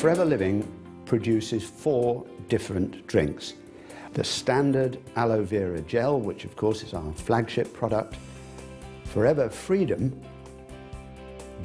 Forever Living produces 4 different drinks. The standard Aloe Vera Gel, which of course is our flagship product, Forever Freedom,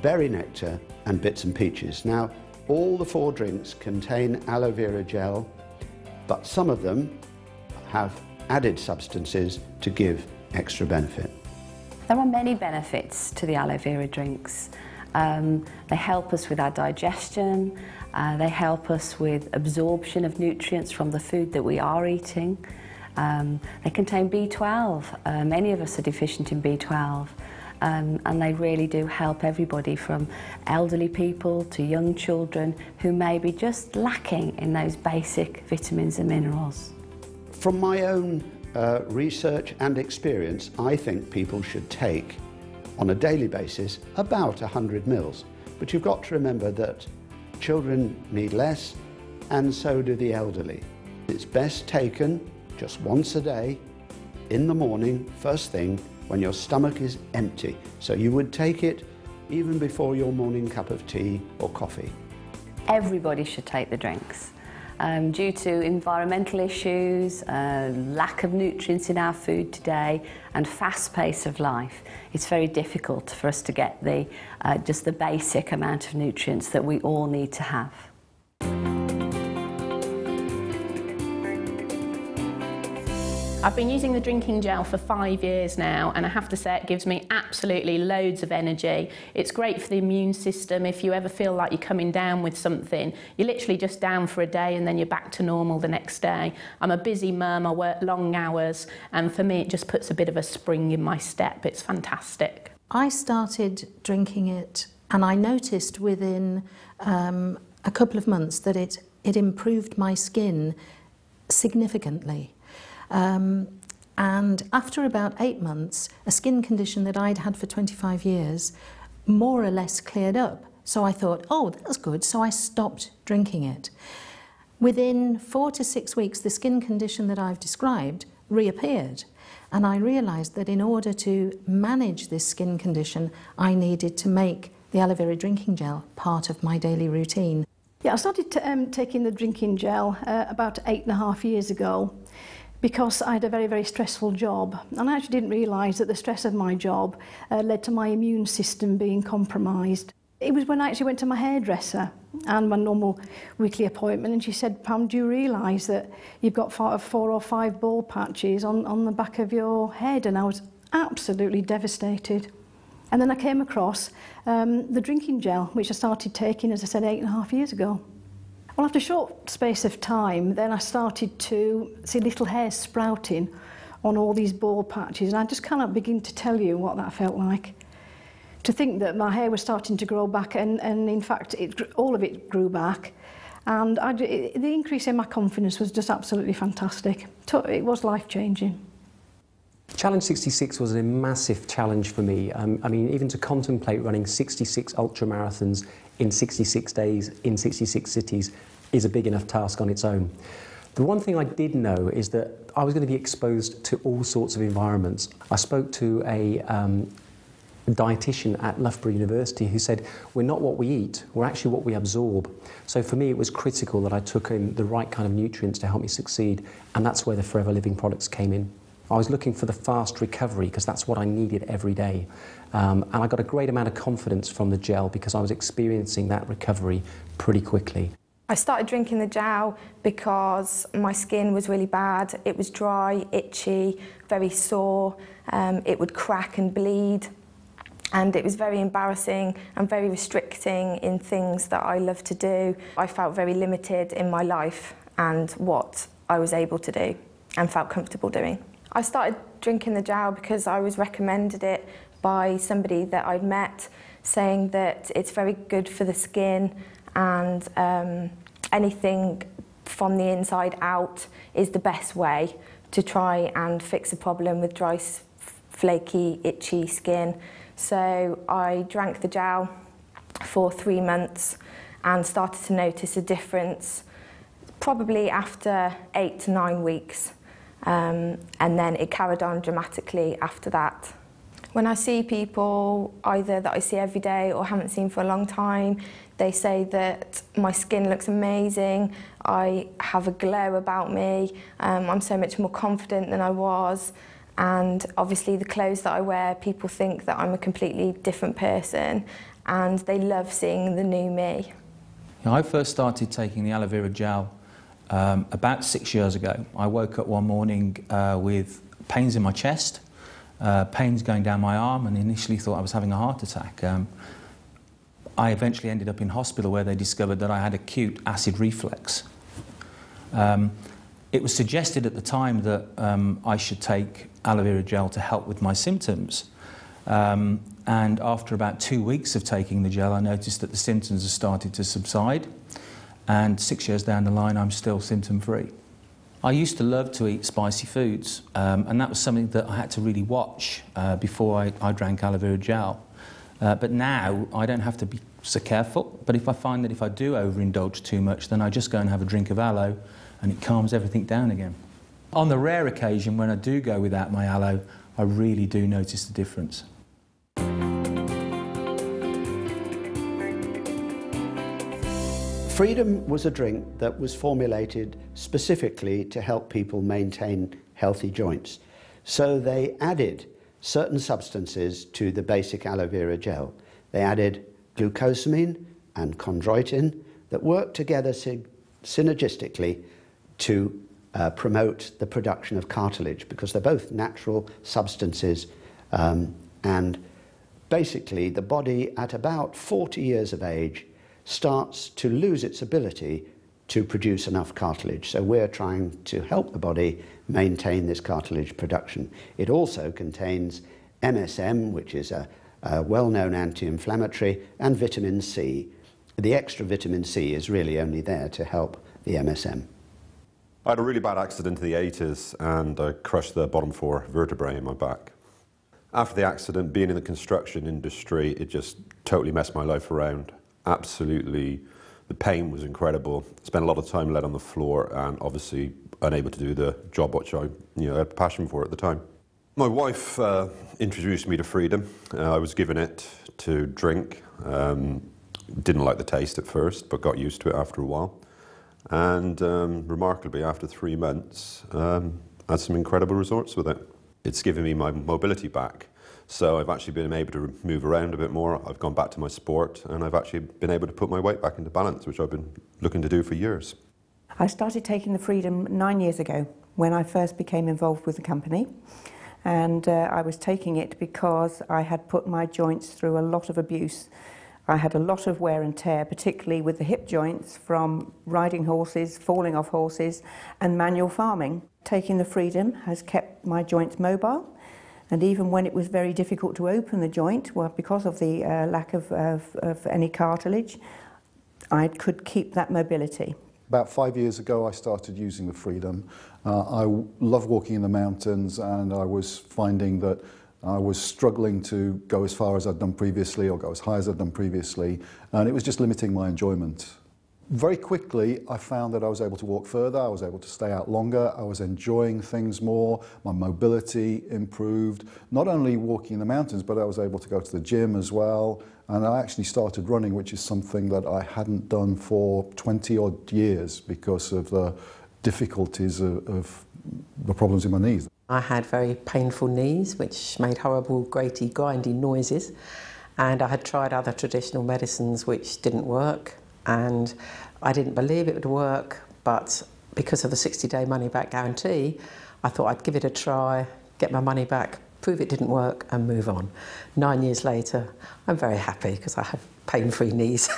Berry Nectar and Bits and Peaches. Now, all the 4 drinks contain aloe vera gel, but some of them have added substances to give extra benefit. There are many benefits to the aloe vera drinks. They help us with our digestion, they help us with absorption of nutrients from the food that we are eating. They contain B12. Many of us are deficient in B12. And they really do help everybody from elderly people to young children who may be just lacking in those basic vitamins and minerals. From my own research and experience, I think people should take on a daily basis about 100 mils. But you've got to remember that children need less, and so do the elderly. It's best taken just once a day, in the morning, first thing, when your stomach is empty. So you would take it even before your morning cup of tea or coffee. Everybody should take the drinks. Due to environmental issues, lack of nutrients in our food today, and fast pace of life, it's very difficult for us to get just the basic amount of nutrients that we all need to have. I've been using the drinking gel for 5 years now, and I have to say it gives me absolutely loads of energy. It's great for the immune system. If you ever feel like you're coming down with something, you're literally just down for a day and then you're back to normal the next day. I'm a busy mum, I work long hours, and for me it just puts a bit of a spring in my step. It's fantastic. I started drinking it and I noticed within a couple of months that it improved my skin significantly. And after about 8 months, a skin condition that I'd had for 25 years more or less cleared up. So I thought, oh, that's good, so I stopped drinking it. Within 4 to 6 weeks, the skin condition that I've described reappeared. And I realised that in order to manage this skin condition, I needed to make the aloe vera drinking gel part of my daily routine. Yeah, I started taking the drinking gel about 8.5 years ago, because I had a very, very stressful job, and I actually didn't realise that the stress of my job led to my immune system being compromised. It was when I actually went to my hairdresser and my normal weekly appointment, and she said, Pam, do you realise that you've got 4 or 5 bald patches on the back of your head? And I was absolutely devastated. And then I came across the drinking gel, which I started taking, as I said, 8.5 years ago. Well, after a short space of time, then I started to see little hairs sprouting on all these bald patches, and I just cannot begin to tell you what that felt like. To think that my hair was starting to grow back, and in fact, all of it grew back, and the increase in my confidence was just absolutely fantastic. It was life-changing. Challenge 66 was a massive challenge for me. I mean, even to contemplate running 66 ultramarathons in 66 days in 66 cities is a big enough task on its own. The one thing I did know is that I was going to be exposed to all sorts of environments. I spoke to a dietitian at Loughborough University who said, we're not what we eat, we're actually what we absorb. So for me it was critical that I took in the right kind of nutrients to help me succeed, and that's where the Forever Living products came in. I was looking for the fast recovery because that's what I needed every day. And I got a great amount of confidence from the gel because I was experiencing that recovery pretty quickly. I started drinking the gel because my skin was really bad. It was dry, itchy, very sore. It would crack and bleed. And it was very embarrassing and very restricting in things that I love to do. I felt very limited in my life and what I was able to do and felt comfortable doing. I started drinking the gel because I was recommended it by somebody that I'd met, saying that it's very good for the skin, and anything from the inside out is the best way to try and fix a problem with dry, flaky, itchy skin. So I drank the gel for 3 months and started to notice a difference probably after 8 to 9 weeks. And then it carried on dramatically after that. When I see people either that I see every day or haven't seen for a long time, they say that my skin looks amazing, I have a glow about me, I'm so much more confident than I was, and obviously the clothes that I wear, people think that I'm a completely different person, and they love seeing the new me. I first started taking the Aloe Vera Gel about 6 years ago. I woke up one morning with pains in my chest, pains going down my arm, and initially thought I was having a heart attack. I eventually ended up in hospital where they discovered that I had acute acid reflux. It was suggested at the time that I should take aloe vera gel to help with my symptoms. And after about 2 weeks of taking the gel, I noticed that the symptoms had started to subside. And 6 years down the line, I'm still symptom-free. I used to love to eat spicy foods, and that was something that I had to really watch before I drank aloe vera gel. But now I don't have to be so careful, but if I find that if I do overindulge too much, then I just go and have a drink of aloe and it calms everything down again. On the rare occasion when I do go without my aloe, I really do notice the difference. Freedom was a drink that was formulated specifically to help people maintain healthy joints. So they added certain substances to the basic aloe vera gel. They added glucosamine and chondroitin that work together synergistically to promote the production of cartilage, because they're both natural substances, and basically the body at about 40 years of age starts to lose its ability to produce enough cartilage. So we're trying to help the body maintain this cartilage production. It also contains MSM, which is a well-known anti-inflammatory, and vitamin C. The extra vitamin C is really only there to help the MSM. I had a really bad accident in the 80s and I crushed the bottom 4 vertebrae in my back. After the accident, being in the construction industry, it just totally messed my life around. Absolutely, the pain was incredible. Spent a lot of time laid on the floor and obviously unable to do the job which I had a passion for at the time. My wife introduced me to Freedom. I was given it to drink. Didn't like the taste at first, but got used to it after a while. And remarkably, after 3 months, had some incredible results with it. It's given me my mobility back. So I've actually been able to move around a bit more. I've gone back to my sport, and I've actually been able to put my weight back into balance, which I've been looking to do for years. I started taking the Freedom 9 years ago when I first became involved with the company. And I was taking it because I had put my joints through a lot of abuse. I had a lot of wear and tear, particularly with the hip joints from riding horses, falling off horses, and manual farming. Taking the Freedom has kept my joints mobile, and even when it was very difficult to open the joint, well, because of the lack of any cartilage, I could keep that mobility. About 5 years ago, I started using the Freedom. I love walking in the mountains, and I was finding that I was struggling to go as far as I'd done previously or go as high as I'd done previously, and it was just limiting my enjoyment. Very quickly, I found that I was able to walk further, I was able to stay out longer, I was enjoying things more, my mobility improved. Not only walking in the mountains, but I was able to go to the gym as well, and I actually started running, which is something that I hadn't done for 20-odd years because of the difficulties of the problems in my knees. I had very painful knees, which made horrible, graty, grindy noises, and I had tried other traditional medicines which didn't work, and I didn't believe it would work, but because of the 60-day money-back guarantee, I thought I'd give it a try, get my money back, prove it didn't work, and move on. 9 years later, I'm very happy because I have pain-free knees.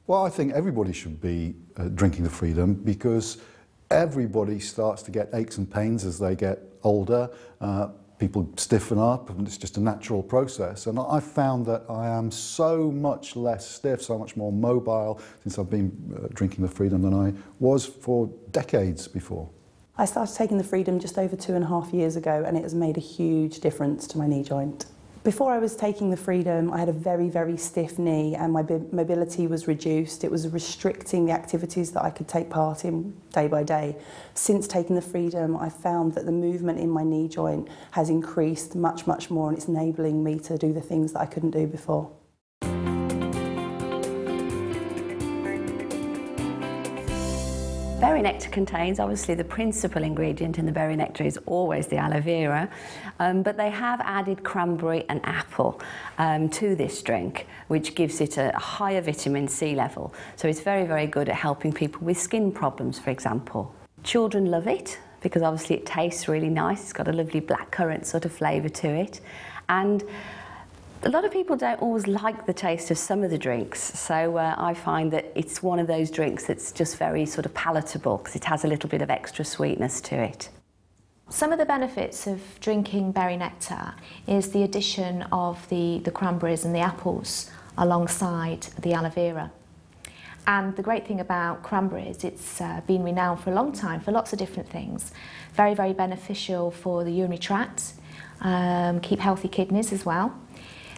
Well, I think everybody should be drinking the Freedom because everybody starts to get aches and pains as they get older. People stiffen up, and it's just a natural process. And I've found that I am so much less stiff, so much more mobile since I've been drinking the Freedom than I was for decades before. I started taking the Freedom just over 2.5 years ago, and it has made a huge difference to my knee joint. Before I was taking the Freedom, I had a very, very stiff knee and my mobility was reduced. It was restricting the activities that I could take part in day by day. Since taking the Freedom, I found that the movement in my knee joint has increased much, much more, and it's enabling me to do the things that I couldn't do before. Berry nectar contains, obviously the principal ingredient in the berry nectar is always the aloe vera, but they have added cranberry and apple to this drink, which gives it a higher vitamin C level. So it's very, very good at helping people with skin problems, for example. Children love it because obviously it tastes really nice. It's got a lovely blackcurrant sort of flavour to it. And a lot of people don't always like the taste of some of the drinks, so I find that it's one of those drinks that's just very sort of palatable because it has a little bit of extra sweetness to it. Some of the benefits of drinking berry nectar is the addition of the cranberries and the apples alongside the aloe vera. And the great thing about cranberries, it's been renowned for a long time for lots of different things. Very, very beneficial for the urinary tract, keep healthy kidneys as well.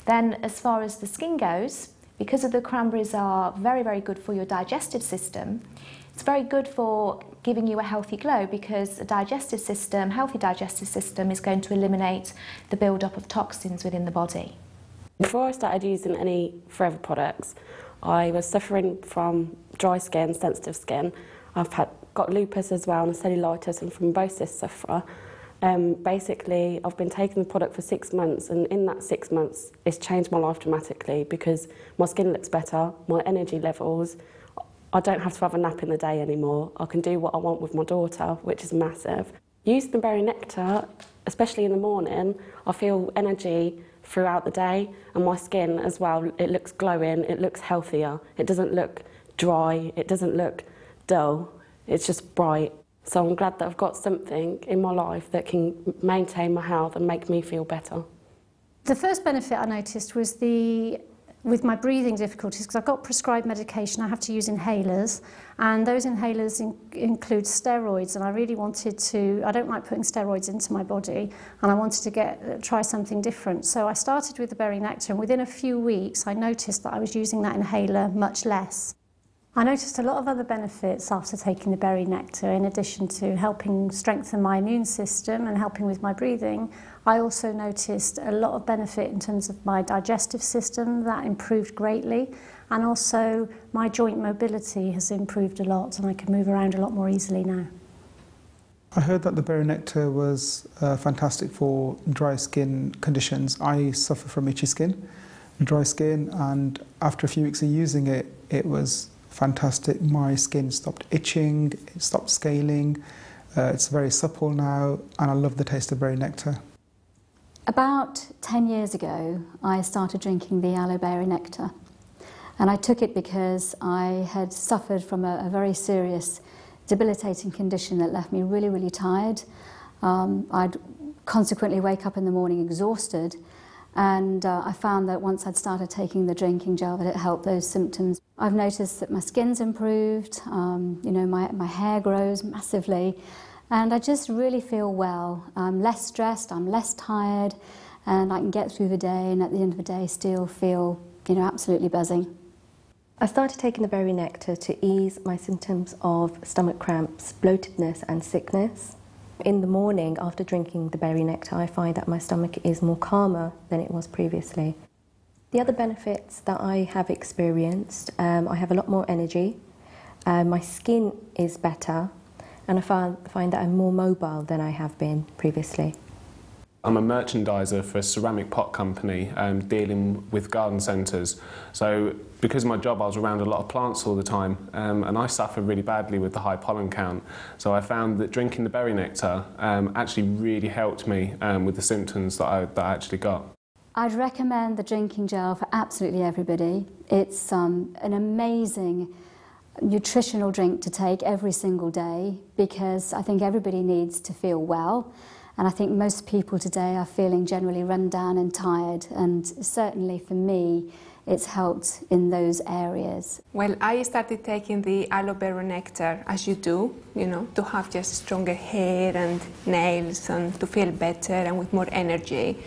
Then as far as the skin goes, because of the cranberries are very, very good for your digestive system, it's very good for giving you a healthy glow because a digestive system, healthy digestive system is going to eliminate the build-up of toxins within the body. Before I started using any Forever products, I was suffering from dry skin, sensitive skin. I've got lupus as well and cellulitis and thrombosis sufferer. Basically, I've been taking the product for 6 months, and in that 6 months, it's changed my life dramatically because my skin looks better, my energy levels. I don't have to have a nap in the day anymore. I can do what I want with my daughter, which is massive. Using the berry nectar, especially in the morning, I feel energy throughout the day, and my skin as well, it looks glowing, it looks healthier. It doesn't look dry, it doesn't look dull, it's just bright. So I'm glad that I've got something in my life that can maintain my health and make me feel better. The first benefit I noticed was with my breathing difficulties, because I've got prescribed medication, I have to use inhalers, and those inhalers include steroids, and I really wanted to, I don't like putting steroids into my body, and I wanted to try something different. So I started with the berry nectar, and within a few weeks I noticed that I was using that inhaler much less. I noticed a lot of other benefits after taking the berry nectar. In addition to helping strengthen my immune system and helping with my breathing, I also noticed a lot of benefit in terms of my digestive system. That improved greatly, and also my joint mobility has improved a lot and I can move around a lot more easily now. I heard that the berry nectar was fantastic for dry skin conditions. I suffer from itchy skin, dry skin, and after a few weeks of using it, it was fantastic. My skin stopped itching, it stopped scaling, it's very supple now, and I love the taste of berry nectar. About 10 years ago, I started drinking the Aloe Berry Nectar, and I took it because I had suffered from a very serious debilitating condition that left me really, really tired. I'd consequently wake up in the morning exhausted, and I found that once I'd started taking the drinking gel that it helped those symptoms. I've noticed that my skin's improved, you know, my hair grows massively, and I just really feel well. I'm less stressed, I'm less tired, and I can get through the day, and at the end of the day still feel, you know, absolutely buzzing. I started taking the berry nectar to ease my symptoms of stomach cramps, bloatedness and sickness. In the morning, after drinking the berry nectar, I find that my stomach is more calmer than it was previously. The other benefits that I have experienced, I have a lot more energy, my skin is better, and I find that I'm more mobile than I have been previously. I'm a merchandiser for a ceramic pot company dealing with garden centres. So because of my job I was around a lot of plants all the time and I suffer really badly with the high pollen count. So I found that drinking the berry nectar actually really helped me with the symptoms that I actually got. I'd recommend the drinking gel for absolutely everybody. It's an amazing nutritional drink to take every single day because I think everybody needs to feel well. And I think most people today are feeling generally run down and tired, and certainly for me, it's helped in those areas. Well, I started taking the Aloe Berry Nectar, as you do, you know, to have just stronger hair and nails and to feel better and with more energy.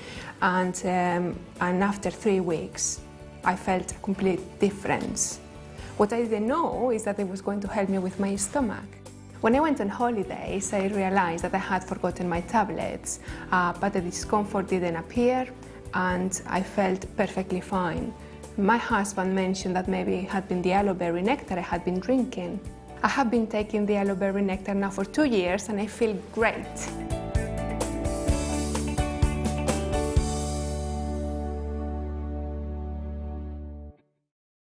and after 3 weeks I felt a complete difference. What I didn't know is that it was going to help me with my stomach. When I went on holidays, I realized that I had forgotten my tablets, but the discomfort didn't appear and I felt perfectly fine. My husband mentioned that maybe it had been the Aloe Berry Nectar I had been drinking. I have been taking the Aloe Berry Nectar now for 2 years and I feel great.